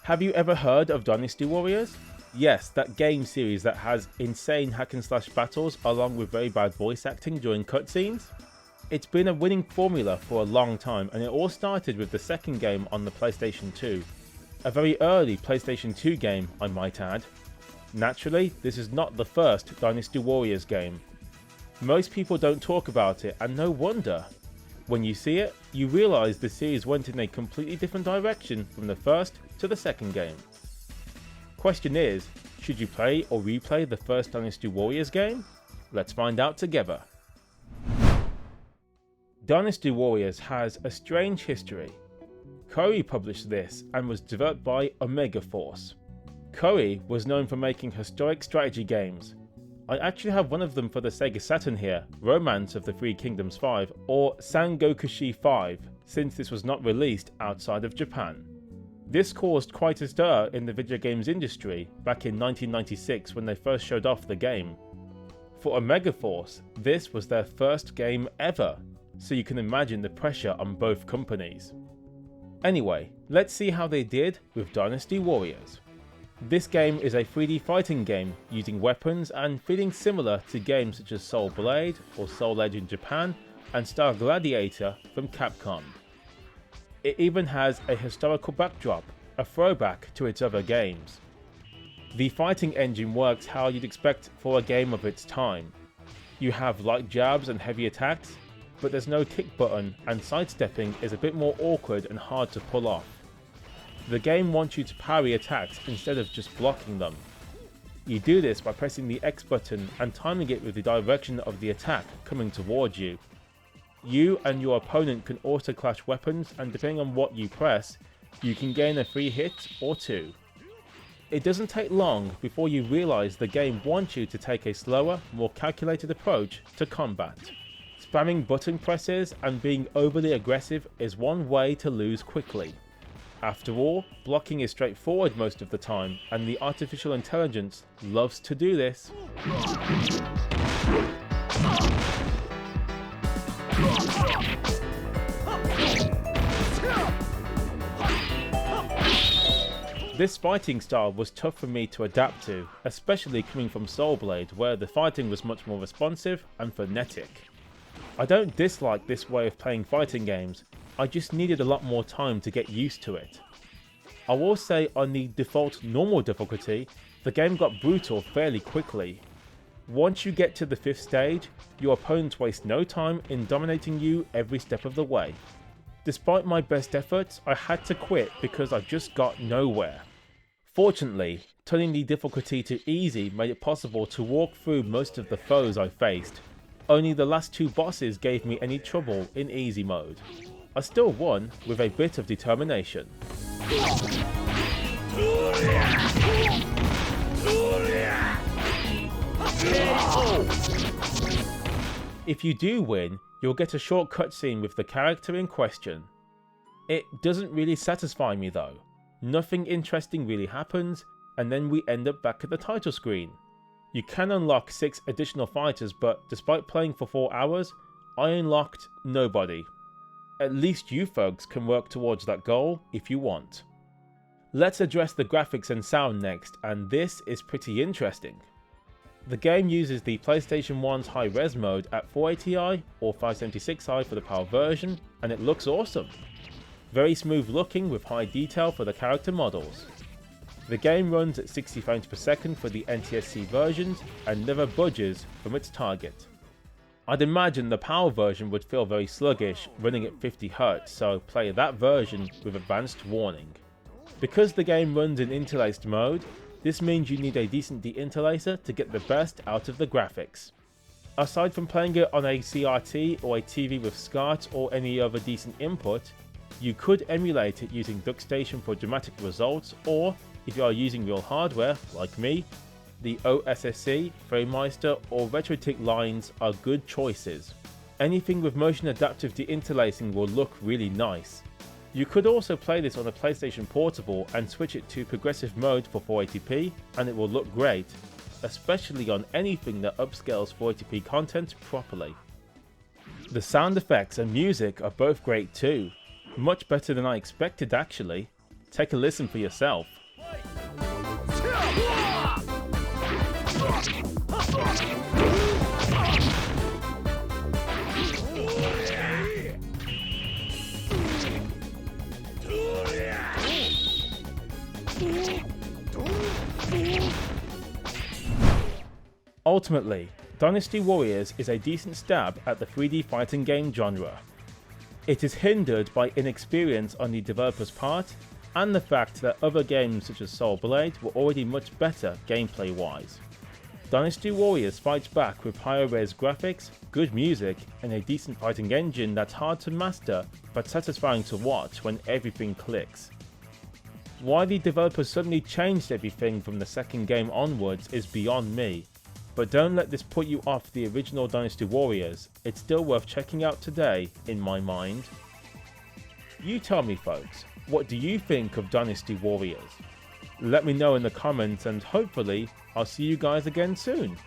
Have you ever heard of Dynasty Warriors? Yes, that game series that has insane hack and slash battles along with very bad voice acting during cutscenes? It's been a winning formula for a long time, and it all started with the second game on the PlayStation 2. A very early PlayStation 2 game, I might add. Naturally, this is not the first Dynasty Warriors game. Most people don't talk about it, and no wonder. When you see it, you realise the series went in a completely different direction from the first to the second game. Question is, should you play or replay the first Dynasty Warriors game? Let's find out together. Dynasty Warriors has a strange history. Koei published this and was developed by Omega Force. Koei was known for making historic strategy games. I actually have one of them for the Sega Saturn here, Romance of the Three Kingdoms 5 or Sangokushi 5, since this was not released outside of Japan. This caused quite a stir in the video games industry back in 1996 when they first showed off the game. For Omega Force, this was their first game ever, so you can imagine the pressure on both companies. Anyway, let's see how they did with Dynasty Warriors. This game is a 3D fighting game using weapons and feeling similar to games such as Soul Blade or Soul Edge in Japan and Star Gladiator from Capcom. It even has a historical backdrop, a throwback to its other games. The fighting engine works how you'd expect for a game of its time. You have light jabs and heavy attacks, but there's no kick button and sidestepping is a bit more awkward and hard to pull off. The game wants you to parry attacks instead of just blocking them. You do this by pressing the X button and timing it with the direction of the attack coming towards you. You and your opponent can also clash weapons, and depending on what you press, you can gain a free hit or two. It doesn't take long before you realise the game wants you to take a slower, more calculated approach to combat. Spamming button presses and being overly aggressive is one way to lose quickly. After all, blocking is straightforward most of the time, and the artificial intelligence loves to do this. This fighting style was tough for me to adapt to, especially coming from Soul Blade, where the fighting was much more responsive and frenetic. I don't dislike this way of playing fighting games, I just needed a lot more time to get used to it. I will say on the default normal difficulty, the game got brutal fairly quickly. Once you get to the 5th stage, your opponents waste no time in dominating you every step of the way. Despite my best efforts, I had to quit because I just got nowhere. Fortunately, turning the difficulty to easy made it possible to walk through most of the foes I faced. Only the last 2 bosses gave me any trouble in easy mode. I still won with a bit of determination. If you do win, you'll get a short cutscene with the character in question. It doesn't really satisfy me though. Nothing interesting really happens, and then we end up back at the title screen. You can unlock 6 additional fighters, but despite playing for 4 hours, I unlocked nobody. At least you folks can work towards that goal if you want. Let's address the graphics and sound next, and this is pretty interesting. The game uses the PlayStation 1's high-res mode at 480i or 576i for the PAL version, and it looks awesome. Very smooth looking with high detail for the character models. The game runs at 60 frames per second for the NTSC versions and never budges from its target. I'd imagine the PAL version would feel very sluggish running at 50Hz, so play that version with advanced warning. Because the game runs in interlaced mode, this means you need a decent deinterlacer to get the best out of the graphics. Aside from playing it on a CRT or a TV with SCART or any other decent input, you could emulate it using DuckStation for dramatic results, or if you are using real hardware, like me, the OSSC, FrameMeister or RetroTIC lines are good choices. Anything with motion adaptive deinterlacing will look really nice. You could also play this on a PlayStation Portable and switch it to progressive mode for 480p and it will look great, especially on anything that upscales 480p content properly. The sound effects and music are both great too, much better than I expected actually. Take a listen for yourself. Ultimately, Dynasty Warriors is a decent stab at the 3D fighting game genre. It is hindered by inexperience on the developer's part, and the fact that other games such as Soul Blade were already much better gameplay wise. Dynasty Warriors fights back with higher res graphics, good music, and a decent fighting engine that's hard to master but satisfying to watch when everything clicks. Why the developers suddenly changed everything from the second game onwards is beyond me, but don't let this put you off the original Dynasty Warriors. It's still worth checking out today in my mind. You tell me folks, what do you think of Dynasty Warriors? Let me know in the comments, and hopefully I'll see you guys again soon.